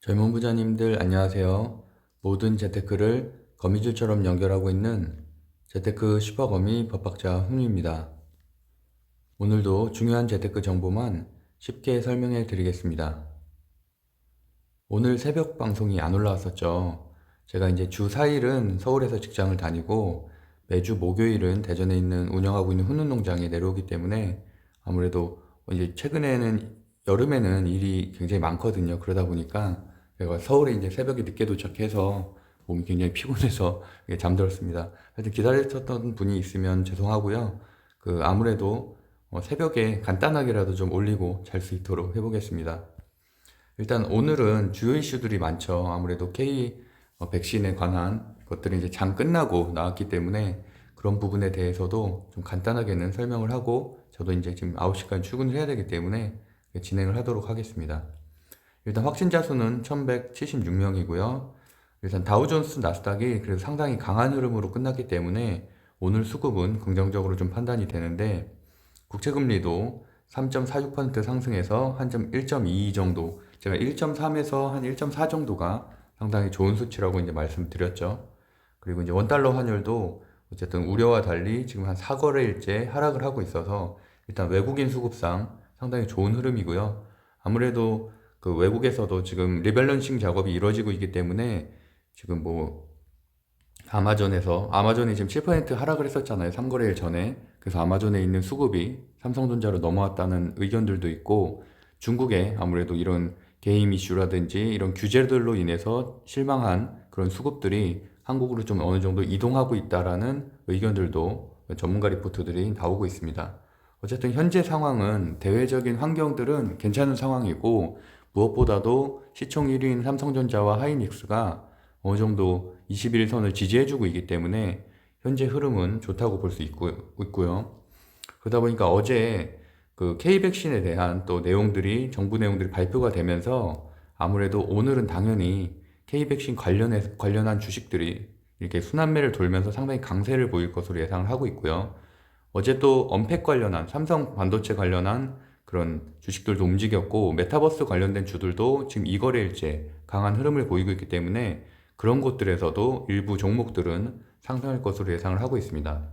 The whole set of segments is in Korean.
젊은 부자님들 안녕하세요. 모든 재테크를 거미줄처럼 연결하고 있는 재테크 슈퍼거미 법학자 훈입니다. 오늘도 중요한 재테크 정보만 쉽게 설명해 드리겠습니다. 오늘 새벽 방송이 안 올라왔었죠. 제가 이제 주 4일은 서울에서 직장을 다니고 매주 목요일은 대전에 운영하고 있는 훈훈 농장에 내려오기 때문에 아무래도 이제 최근에는 여름에는 일이 굉장히 많거든요. 그러다 보니까 제가 서울에 이제 새벽에 늦게 도착해서 몸이 굉장히 피곤해서 잠들었습니다. 하여튼 기다리셨던 분이 있으면 죄송하고요. 아무래도 새벽에 간단하게라도 좀 올리고 잘 수 있도록 해보겠습니다. 일단 오늘은 주요 이슈들이 많죠. 아무래도 K 백신에 관한 것들이 이제 장 끝나고 나왔기 때문에 그런 부분에 대해서도 좀 간단하게는 설명을 하고 저도 이제 지금 9시까지 출근을 해야 되기 때문에 진행을 하도록 하겠습니다. 일단 확진자 수는 1176명이고요. 일단 다우존스 나스닥이 그래도 상당히 강한 흐름으로 끝났기 때문에 오늘 수급은 긍정적으로 좀 판단이 되는데 국채금리도 3.46% 상승해서 한 1.22 정도, 제가 1.3에서 한 1.4 정도가 상당히 좋은 수치라고 이제 말씀드렸죠. 그리고 이제 원달러 환율도 어쨌든 우려와 달리 지금 한 4거래일째 하락을 하고 있어서 일단 외국인 수급상 상당히 좋은 흐름이고요. 아무래도 외국에서도 지금 리밸런싱 작업이 이루어지고 있기 때문에 지금 아마존이 지금 7% 하락을 했었잖아요. 3거래일 전에. 그래서 아마존에 있는 수급이 삼성전자로 넘어왔다는 의견들도 있고, 중국에 아무래도 이런 게임 이슈라든지 이런 규제들로 인해서 실망한 그런 수급들이 한국으로 좀 어느 정도 이동하고 있다라는 의견들도 전문가 리포트들이 나오고 있습니다. 어쨌든 현재 상황은 대외적인 환경들은 괜찮은 상황이고, 무엇보다도 시총 1위인 삼성전자와 하이닉스가 어느 정도 21선을 지지해주고 있기 때문에 현재 흐름은 좋다고 볼 수 있고요. 그러다 보니까 어제 K백신에 대한 또 정부 내용들이 발표가 되면서 아무래도 오늘은 당연히 K백신 관련한 주식들이 이렇게 순환매를 돌면서 상당히 강세를 보일 것으로 예상을 하고 있고요. 어제 또 언팩 관련한 삼성 반도체 관련한 그런 주식들도 움직였고 메타버스 관련된 주들도 지금 이거래일째 강한 흐름을 보이고 있기 때문에 그런 곳들에서도 일부 종목들은 상승할 것으로 예상을 하고 있습니다.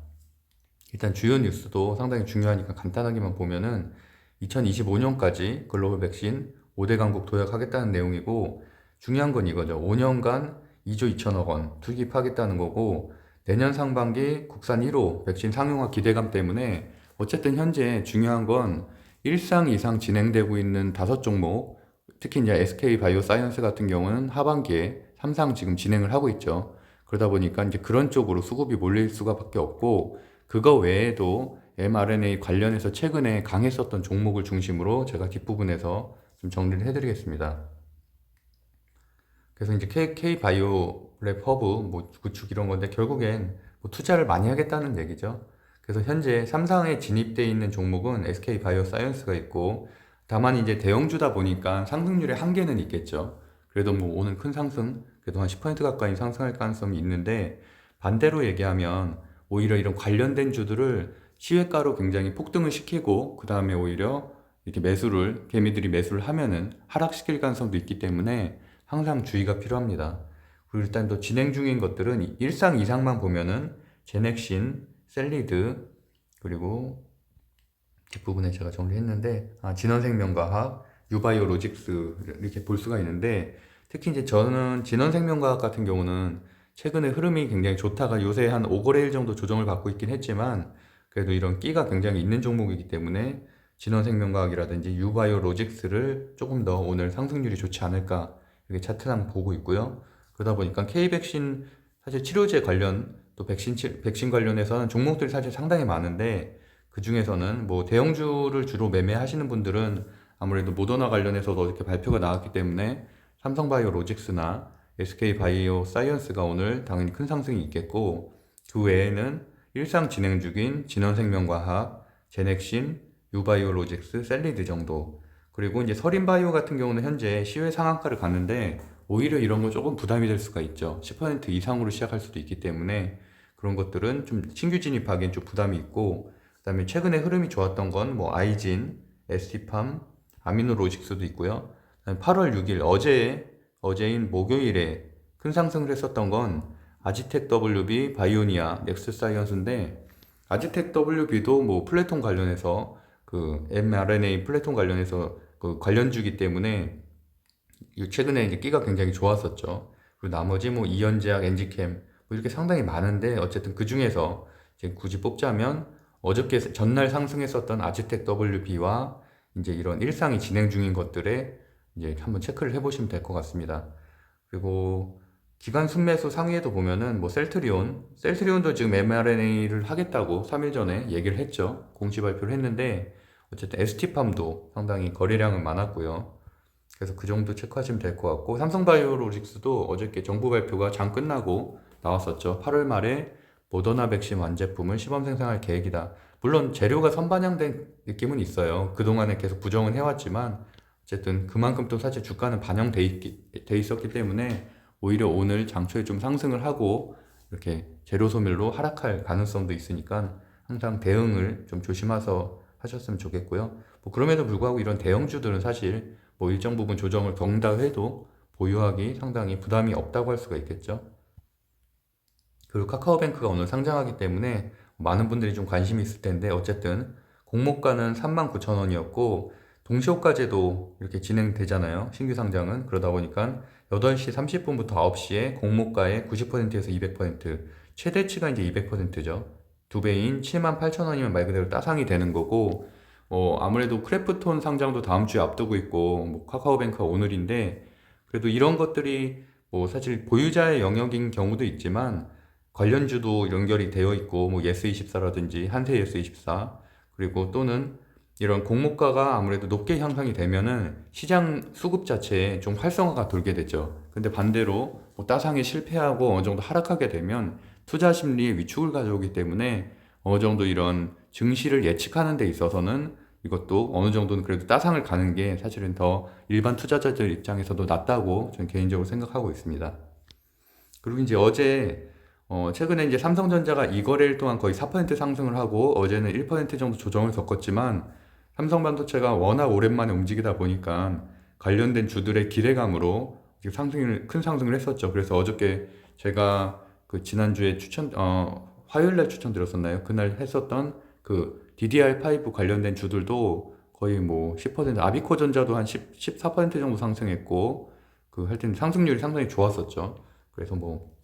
일단 주요 뉴스도 상당히 중요하니까 간단하게만 보면은 2025년까지 글로벌 백신 5대 강국 도약하겠다는 내용이고 중요한 건 이거죠. 5년간 2조 2천억 원 투입하겠다는 거고 내년 상반기 국산 1호 백신 상용화 기대감 때문에 어쨌든 현재 중요한 건 일상 이상 진행되고 있는 5종목 특히 이제 SK 바이오사이언스 같은 경우는 하반기에 3상 지금 진행을 하고 있죠. 그러다 보니까 이제 그런 쪽으로 수급이 몰릴 수가밖에 없고 그거 외에도 mRNA 관련해서 최근에 강했었던 종목을 중심으로 제가 뒷부분에서 좀 정리를 해드리겠습니다. 그래서 이제 K바이오 랩 허브 구축 이런 건데 결국엔 투자를 많이 하겠다는 얘기죠. 그래서 현재 3상에 진입돼 있는 종목은 SK 바이오사이언스가 있고 다만 이제 대형주다 보니까 상승률의 한계는 있겠죠. 그래도 오늘 큰 상승, 그래도 한 10% 가까이 상승할 가능성이 있는데 반대로 얘기하면 오히려 이런 관련된 주들을 시외가로 굉장히 폭등을 시키고 그 다음에 오히려 이렇게 개미들이 매수를 하면은 하락시킬 가능성도 있기 때문에 항상 주의가 필요합니다. 그리고 일단 또 진행 중인 것들은 일상 이상만 보면은 제넥신, 셀리드, 그리고 뒷부분에 제가 정리했는데 진원생명과학, 유바이오로직스 이렇게 볼 수가 있는데 특히 이제 저는 진원생명과학 같은 경우는 최근에 흐름이 굉장히 좋다가 요새 한 5거래일 정도 조정을 받고 있긴 했지만 그래도 이런 끼가 굉장히 있는 종목이기 때문에 진원생명과학이라든지 유바이오로직스를 조금 더 오늘 상승률이 좋지 않을까 이렇게 차트상 보고 있고요. 그러다 보니까 K백신 사실 치료제 관련 또 백신 관련해서는 종목들이 사실 상당히 많은데 그 중에서는 대형주를 주로 매매하시는 분들은 아무래도 모더나 관련해서도 이렇게 발표가 나왔기 때문에 삼성바이오로직스나 SK바이오 사이언스가 오늘 당연히 큰 상승이 있겠고 그 외에는 일상 진행 중인 진원생명과학, 제넥신, 유바이오로직스, 셀리드 정도 그리고 이제 서린바이오 같은 경우는 현재 시외 상한가를 갔는데 오히려 이런 거 조금 부담이 될 수가 있죠. 10% 이상으로 시작할 수도 있기 때문에 그런 것들은 좀 신규 진입하기엔 좀 부담이 있고 그다음에 최근에 흐름이 좋았던 건 아이진, ST팜, 아미노로직스도 있고요. 8월 6일 어제 어제인 목요일에 큰 상승을 했었던 건 아지텍 WB, 바이오니아, 넥스사이언스인데 아지텍 WB도 뭐 플래톤 관련해서 그 mRNA 플래톤 관련해서 그 관련주기 때문에 최근에 이제 끼가 굉장히 좋았었죠. 그리고 나머지 뭐 이연제약, 엔지캠 뭐 이렇게 상당히 많은데 어쨌든 그 중에서 이제 굳이 뽑자면 어저께 전날 상승했었던 아지텍 WB와 이제 이런 일상이 진행 중인 것들에 이제 한번 체크를 해보시면 될 것 같습니다. 그리고 기관 순매수 상위에도 보면은 뭐 셀트리온도 지금 mRNA를 하겠다고 3일 전에 얘기를 했죠. 공시 발표를 했는데 어쨌든 ST팜도 상당히 거래량은 많았고요. 그래서 그 정도 체크하시면 될 것 같고 삼성바이오로직스도 어저께 정부 발표가 장 끝나고 나왔었죠. 8월 말에 모더나 백신 완제품을 시범 생산할 계획이다. 물론 재료가 선반영된 느낌은 있어요. 그동안에 계속 부정은 해왔지만 어쨌든 그만큼 또 사실 주가는 돼 있었기 때문에 오히려 오늘 장초에 좀 상승을 하고 이렇게 재료 소멸로 하락할 가능성도 있으니까 항상 대응을 좀 조심해서 하셨으면 좋겠고요. 뭐 그럼에도 불구하고 이런 대형주들은 사실 뭐 일정 부분 조정을 겪는다 해도 보유하기 상당히 부담이 없다고 할 수가 있겠죠. 그리고 카카오뱅크가 오늘 상장하기 때문에 많은 분들이 좀 관심이 있을 텐데 어쨌든 공모가는 39,000원이었고 동시효과제도 이렇게 진행되잖아요. 신규 상장은. 그러다 보니까 8시 30분부터 9시에 공모가의 90%에서 200%, 최대치가 이제 200%죠. 두 배인 78,000원이면 말 그대로 따상이 되는 거고 아무래도 크래프톤 상장도 다음 주에 앞두고 있고 뭐 카카오뱅크가 오늘인데 그래도 이런 것들이 뭐 사실 보유자의 영역인 경우도 있지만 관련주도 연결이 되어 있고 뭐 예스24라든지 한세 예스24 그리고 또는 이런 공모가가 아무래도 높게 향상이 되면은 시장 수급 자체에 좀 활성화가 돌게 되죠. 근데 반대로 뭐 따상에 실패하고 어느 정도 하락하게 되면 투자 심리에 위축을 가져오기 때문에 어느 정도 이런 증시를 예측하는 데 있어서는 이것도 어느 정도는 그래도 따상을 가는 게 사실은 더 일반 투자자들 입장에서도 낫다고 저는 개인적으로 생각하고 있습니다. 그리고 이제 어제 최근에 이제 삼성전자가 이 거래일 동안 거의 4% 상승을 하고 어제는 1% 정도 조정을 겪었지만 삼성반도체가 워낙 오랜만에 움직이다 보니까 관련된 주들의 기대감으로 큰 상승을 했었죠. 그래서 어저께 제가 그 지난주에 화요일 날 추천드렸었나요? 그날 했었던 그 DDR5 관련된 주들도 거의 뭐 10%, 아비코전자도 한 14% 정도 상승했고 그 하여튼 상승률이 상당히 좋았었죠. 그래서 뭐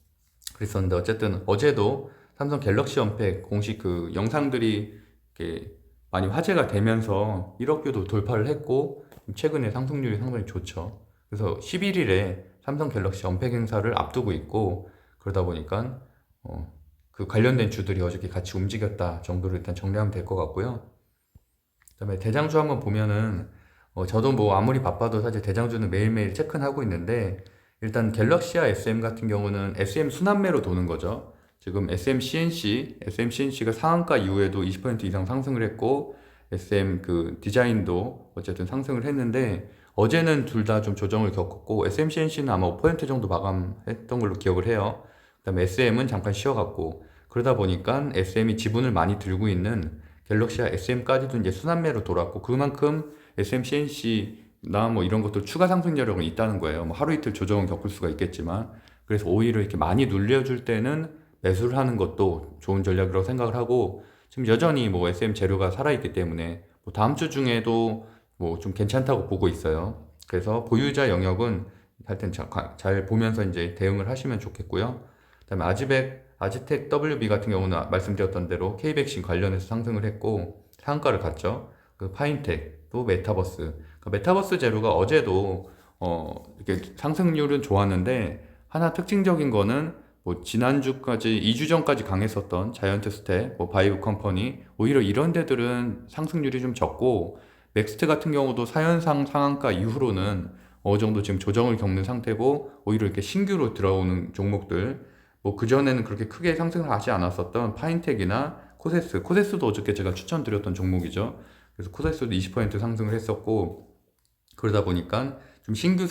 그랬었는데 어쨌든 어제도 삼성 갤럭시 언팩 공식 그 영상들이 이렇게 많이 화제가 되면서 1억 뷰도 돌파를 했고 최근에 상승률이 상당히 좋죠. 그래서 11일에 삼성 갤럭시 언팩 행사를 앞두고 있고 그러다 보니까 그 관련된 주들이 어저께 같이 움직였다 정도로 일단 정리하면 될 것 같고요. 그다음에 대장주 한번 보면은 저도 뭐 아무리 바빠도 사실 대장주는 매일매일 체크는 하고 있는데 일단 갤럭시와 SM 같은 경우는 SM 순환매로 도는 거죠. 지금 SM CNC가 상한가 이후에도 20% 이상 상승을 했고 SM 그 디자인도 어쨌든 상승을 했는데 어제는 둘 다 좀 조정을 겪었고 SM CNC는 아마 5% 정도 마감했던 걸로 기억을 해요. 그다음에 SM은 잠깐 쉬어갔고 그러다 보니까 SM이 지분을 많이 들고 있는 갤럭시와 SM까지도 이제 순환매로 돌았고 그만큼 SM CNC나 뭐 이런 것도 추가 상승 여력은 있다는 거예요. 뭐 하루 이틀 조정은 겪을 수가 있겠지만 그래서 오히려 이렇게 많이 눌려줄 때는 매수를 하는 것도 좋은 전략이라고 생각을 하고 지금 여전히 뭐 SM 재료가 살아있기 때문에 뭐 다음 주 중에도 뭐 좀 괜찮다고 보고 있어요. 그래서 보유자 영역은 하여튼 잘 보면서 이제 대응을 하시면 좋겠고요. 그다음에 아지텍 WB 같은 경우는 말씀드렸던 대로 K백신 관련해서 상승을 했고 상한가를 갔죠. 그 파인텍 또 메타버스. 그러니까 메타버스 재료가 어제도 이렇게 상승률은 좋았는데 하나 특징적인 거는 뭐 지난주까지 2주 전까지 강했었던 자이언트 스텝, 뭐 바이브 컴퍼니 오히려 이런 데들은 상승률이 좀 적고 넥스트 같은 경우도 사현상 상한가 이후로는 어느 정도 지금 조정을 겪는 상태고 오히려 이렇게 신규로 들어오는 종목들 뭐 그전에는 그렇게 크게 상승을 하지 않았었던 파인텍이나 코세스도 어저께 제가 추천드렸던 종목이죠. 그래서 코세스도 20% 상승을 했었고 그러다 보니까 좀 신규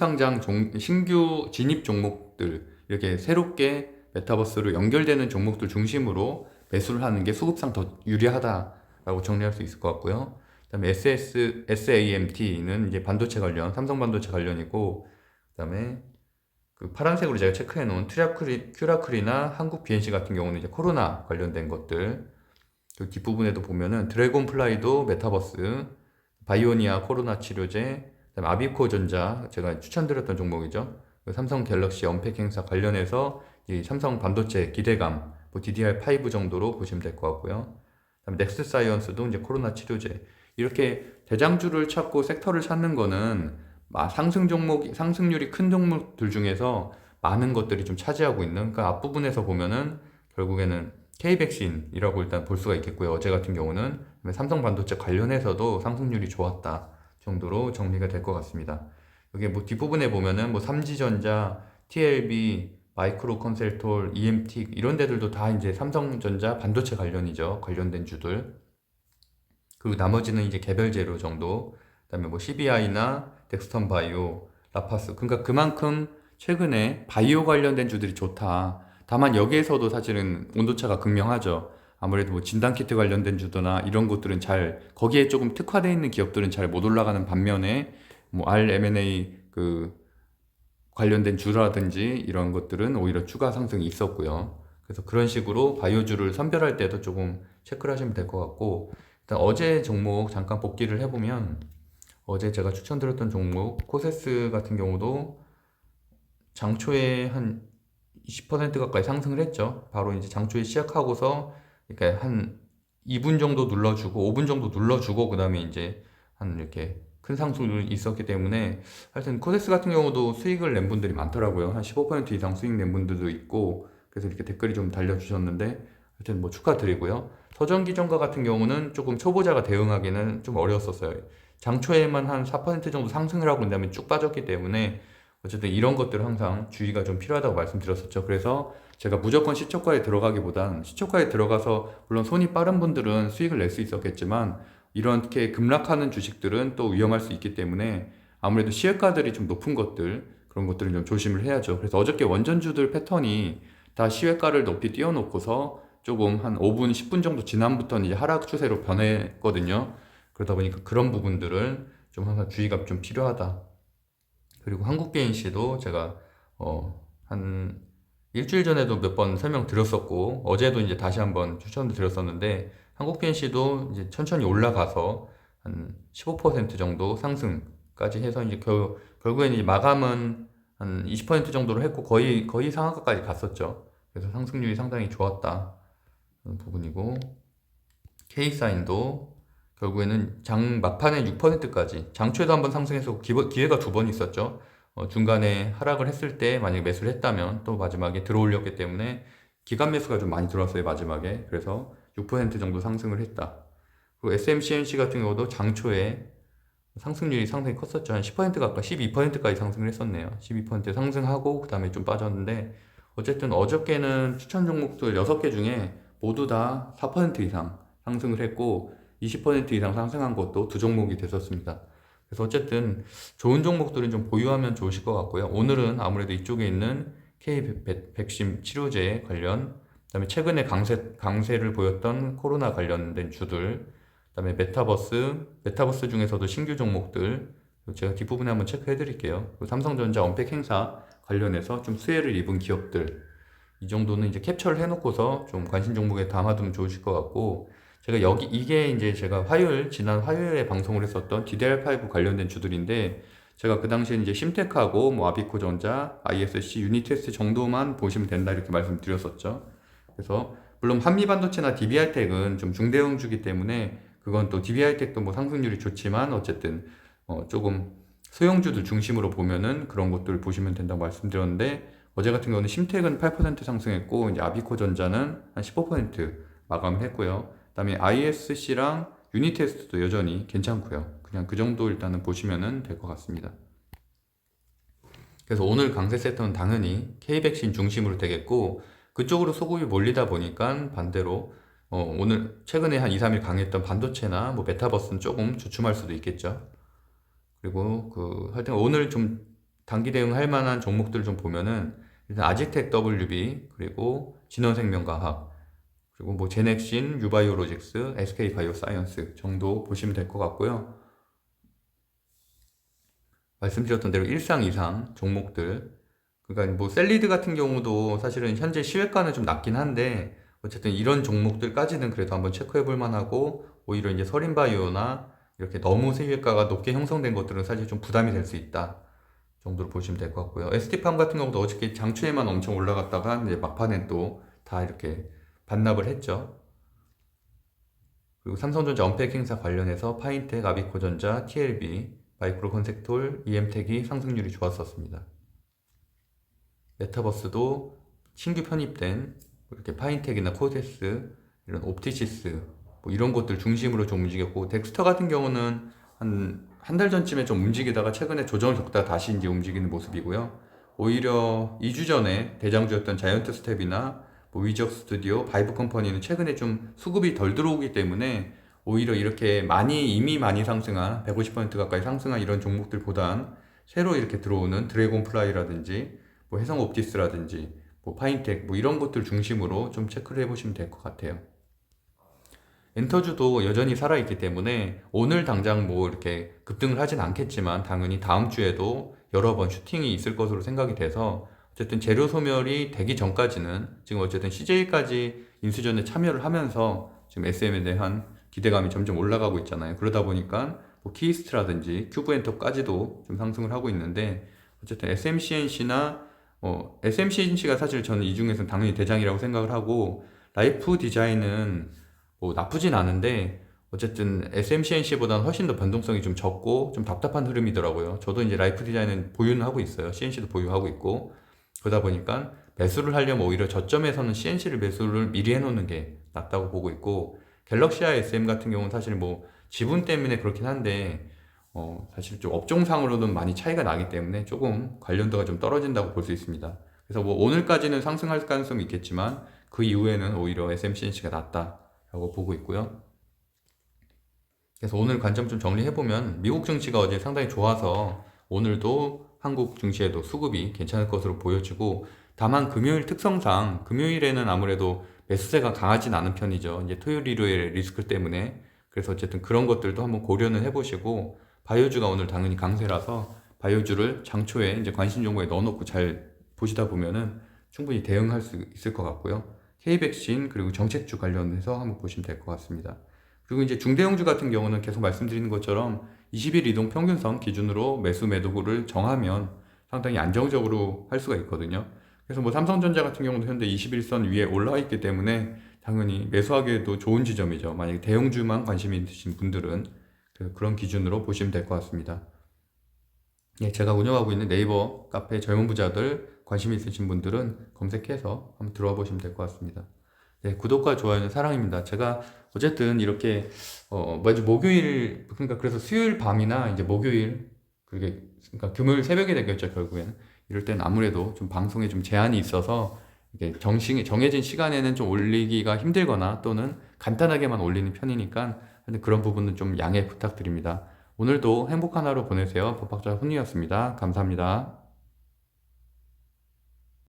진입 종목들 이렇게 새롭게 메타버스로 연결되는 종목들 중심으로 매수를 하는 게 수급상 더 유리하다라고 정리할 수 있을 것 같고요. 그다음에 SAMT는 이제 반도체 관련, 삼성 반도체 관련이고, 그다음에 그 파란색으로 제가 체크해 놓은 큐라클이나 한국 BNC 같은 경우는 이제 코로나 관련된 것들. 그 뒷부분에도 보면은 드래곤플라이도 메타버스, 바이오니아 코로나 치료제, 그다음에 아비코전자 제가 추천드렸던 종목이죠. 그 삼성 갤럭시 언팩 행사 관련해서 이 삼성 반도체 기대감, 뭐 DDR5 정도로 보시면 될 것 같고요. 그다음에 넥스 사이언스도 이제 코로나 치료제. 이렇게 대장주를 찾고 섹터를 찾는 거는 상승률이 큰 종목들 중에서 많은 것들이 좀 차지하고 있는, 그러니까 앞부분에서 보면은 결국에는 K백신이라고 일단 볼 수가 있겠고요. 어제 같은 경우는 삼성 반도체 관련해서도 상승률이 좋았다 정도로 정리가 될 것 같습니다. 여기 뭐 뒷부분에 보면은 뭐 삼지전자, TLB, 마이크로 컨셀톨, EMT 이런 데들도 다 이제 삼성전자 반도체 관련이죠. 관련된 주들. 그리고 나머지는 이제 개별 재료 정도. 그다음에 뭐 CBI나 덱스턴 바이오, 라파스. 그러니까 그만큼 최근에 바이오 관련된 주들이 좋다. 다만 여기에서도 사실은 온도차가 극명하죠. 아무래도 뭐 진단키트 관련된 주도나 이런 것들은 거기에 조금 특화되어 있는 기업들은 잘 못 올라가는 반면에 뭐 RMNA 관련된 주라든지 이런 것들은 오히려 추가 상승이 있었고요. 그래서 그런 식으로 바이오주를 선별할 때도 조금 체크를 하시면 될 것 같고, 일단 어제 종목 잠깐 복기를 해보면, 어제 제가 추천드렸던 종목 코세스 같은 경우도 장초에 한 20% 가까이 상승을 했죠. 바로 이제 장초에 시작하고서 이렇게 한 2분 정도 눌러주고 5분 정도 눌러주고 그 다음에 이제 한 이렇게 큰 상승률이 있었기 때문에, 하여튼 코데스 같은 경우도 수익을 낸 분들이 많더라고요. 한 15% 이상 수익 낸 분들도 있고, 그래서 이렇게 댓글이 좀 달려주셨는데 하여튼 뭐 축하드리고요. 서전기전과 같은 경우는 조금 초보자가 대응하기는 좀 어려웠었어요. 장초에만 한 4% 정도 상승을 하고 그다음에 쭉 빠졌기 때문에 어쨌든 이런 것들은 항상 주의가 좀 필요하다고 말씀드렸었죠. 그래서 제가 무조건 시초가에 들어가기보단, 시초가에 들어가서 물론 손이 빠른 분들은 수익을 낼 수 있었겠지만 이렇게 급락하는 주식들은 또 위험할 수 있기 때문에 아무래도 시효가들이 좀 높은 것들, 그런 것들은 좀 조심을 해야죠. 그래서 어저께 원전주들 패턴이 다 시효가를 높이 띄워놓고서 조금 한 5분, 10분 정도 지남부터는 이제 하락 추세로 변했거든요. 그러다 보니까 그런 부분들은 좀 항상 주의가 좀 필요하다. 그리고 한국개인시도 제가 한 일주일 전에도 몇 번 설명드렸었고 어제도 이제 다시 한번 추천을 드렸었는데, 한국개인시도 이제 천천히 올라가서 한 15% 정도 상승까지 해서 이제 결국에는 이제 마감은 한 20% 정도로 했고 거의 상한가까지 갔었죠. 그래서 상승률이 상당히 좋았다 그런 부분이고, K사인도 결국에는 장 막판에 6%까지, 장초에도 한번 상승해서 기회가 두 번 있었죠. 중간에 하락을 했을 때 만약에 매수를 했다면 또 마지막에 들어올렸기 때문에 기간 매수가 좀 많이 들어왔어요, 마지막에. 그래서 6% 정도 상승을 했다. 그리고 SMCNC 같은 경우도 장초에 상승률이 상당히 컸었죠. 한 10% 가까이, 12%까지 상승을 했었네요. 12% 상승하고 그 다음에 좀 빠졌는데, 어쨌든 어저께는 추천 종목들 6개 중에 모두 다 4% 이상 상승을 했고 20% 이상 상승한 것도 두 종목이 됐었습니다. 그래서 어쨌든 좋은 종목들은 좀 보유하면 좋으실 것 같고요. 오늘은 아무래도 이쪽에 있는 K 백신 치료제 관련, 그다음에 최근에 강세를 보였던 코로나 관련된 주들, 그다음에 메타버스 중에서도 신규 종목들 제가 뒷부분에 한번 체크해 드릴게요. 삼성전자 언팩 행사 관련해서 좀 수혜를 입은 기업들, 이 정도는 이제 캡처를 해놓고서 좀 관심 종목에 담아두면 좋으실 것 같고, 제가 이게 이제 제가 지난 화요일에 방송을 했었던 DDR5 관련된 주들인데, 제가 그 당시에 이제 심텍하고 뭐 아비코전자, ISC, 유니테스 정도만 보시면 된다 이렇게 말씀드렸었죠. 그래서 물론 한미반도체나 DBH텍은 좀 중대형주기 때문에 그건 또 DBH텍도 뭐 상승률이 좋지만 어쨌든 조금 소형주들 중심으로 보면은 그런 것들을 보시면 된다고 말씀드렸는데, 어제 같은 경우는 심텍은 8% 상승했고 이제 아비코전자는 한 15% 마감을 했고요. 그다음에 ISC랑 유니테스트도 여전히 괜찮고요. 그냥 그 정도 일단은 보시면 될 것 같습니다. 그래서 오늘 강세 세터는 당연히 K백신 중심으로 되겠고, 그쪽으로 소급이 몰리다 보니까 반대로 오늘 최근에 한 2, 3일 강했던 반도체나 뭐 메타버스는 조금 주춤할 수도 있겠죠. 그리고 하여튼 오늘 좀 단기 대응할 만한 종목들 좀 보면은 일단 아지텍 WB, 그리고 진원생명과학, 그리고 뭐 제넥신, 유바이오로직스, SK바이오사이언스 정도 보시면 될 것 같고요. 말씀드렸던 대로 일상 이상 종목들, 그러니까 뭐 셀리드 같은 경우도 사실은 현재 시외가는 좀 낮긴 한데 어쨌든 이런 종목들까지는 그래도 한번 체크해 볼 만하고, 오히려 이제 서린바이오나 이렇게 너무 시외가가 높게 형성된 것들은 사실 좀 부담이 될 수 있다 정도로 보시면 될 것 같고요. ST팜 같은 경우도 어저께 장초에만 엄청 올라갔다가 이제 막판에 또 다 이렇게 반납을 했죠. 그리고 삼성전자 언팩 행사 관련해서 파인텍, 아비코전자, TLB, 마이크로콘색톨, EM텍이 상승률이 좋았었습니다. 메타버스도 신규 편입된 이렇게 파인텍이나 코데스, 이런 옵티시스 뭐 이런 것들 중심으로 좀 움직였고, 덱스터 같은 경우는 한 달 전쯤에 좀 움직이다가 최근에 조정을 겪다가 다시 이제 움직이는 모습이고요. 오히려 2주 전에 대장주였던 자이언트 스텝이나 뭐 위적 스튜디오, 바이브 컴퍼니는 최근에 좀 수급이 덜 들어오기 때문에 오히려 이렇게 이미 많이 상승한 150% 가까이 상승한 이런 종목들보단 새로 이렇게 들어오는 드래곤 플라이라든지 뭐 해성 옵티스라든지 뭐 파인텍 뭐 이런 것들 중심으로 좀 체크를 해보시면 될 것 같아요. 엔터주도 여전히 살아있기 때문에 오늘 당장 뭐 이렇게 급등을 하진 않겠지만 당연히 다음 주에도 여러 번 슈팅이 있을 것으로 생각이 돼서, 어쨌든 재료 소멸이 되기 전까지는 지금 어쨌든 CJ까지 인수전에 참여를 하면서 지금 SM에 대한 기대감이 점점 올라가고 있잖아요. 그러다 보니까 뭐 키이스트라든지 큐브엔터까지도 좀 상승을 하고 있는데, 어쨌든 SMCNC나 SMCNC가 사실 저는 이 중에서는 당연히 대장이라고 생각을 하고, 라이프 디자인은 뭐 나쁘진 않은데 어쨌든 SMCNC보다는 훨씬 더 변동성이 좀 적고 좀 답답한 흐름이더라고요. 저도 이제 라이프 디자인은 보유는 하고 있어요. CNC도 보유하고 있고, 그러다 보니까 매수를 하려면 오히려 저점에서는 CNC를 매수를 미리 해놓는 게 낫다고 보고 있고, 갤럭시아 SM 같은 경우는 사실 뭐 지분 때문에 그렇긴 한데 사실 좀 업종상으로는 많이 차이가 나기 때문에 조금 관련도가 좀 떨어진다고 볼 수 있습니다. 그래서 뭐 오늘까지는 상승할 가능성이 있겠지만 그 이후에는 오히려 SMCNC가 낫다라고 보고 있고요. 그래서 오늘 관점 좀 정리해보면, 미국 증시가 어제 상당히 좋아서 오늘도 한국 증시에도 수급이 괜찮을 것으로 보여지고, 다만 금요일 특성상 금요일에는 아무래도 매수세가 강하진 않은 편이죠. 이제 토요일, 일요일 리스크 때문에. 그래서 어쨌든 그런 것들도 한번 고려는 해보시고, 바이오주가 오늘 당연히 강세라서 바이오주를 장초에 이제 관심 종목에 넣어놓고 잘 보시다 보면은 충분히 대응할 수 있을 것 같고요. K백신 그리고 정책주 관련해서 한번 보시면 될 것 같습니다. 그리고 이제 중대형주 같은 경우는 계속 말씀드리는 것처럼 20일 이동 평균선 기준으로 매수 매도구를 정하면 상당히 안정적으로 할 수가 있거든요. 그래서 뭐 삼성전자 같은 경우도 현재 21선 위에 올라와 있기 때문에 당연히 매수하기에도 좋은 지점이죠. 만약에 대형주만 관심이 있으신 분들은 그런 기준으로 보시면 될 것 같습니다. 예, 제가 운영하고 있는 네이버 카페 젊은 부자들 관심 있으신 분들은 검색해서 한번 들어와 보시면 될 것 같습니다. 네, 구독과 좋아요는 사랑입니다. 제가 어쨌든 이렇게 매주 목요일, 그러니까 그래서 수요일 밤이나 이제 목요일, 그러니까 금요일 새벽에 되겠죠, 결국에는. 이럴 땐 아무래도 좀 방송에 좀 제한이 있어서 이게 정해진 시간에는 좀 올리기가 힘들거나 또는 간단하게만 올리는 편이니까 그런 부분은 좀 양해 부탁드립니다. 오늘도 행복한 하루 보내세요. 법학자 훈이었습니다. 감사합니다.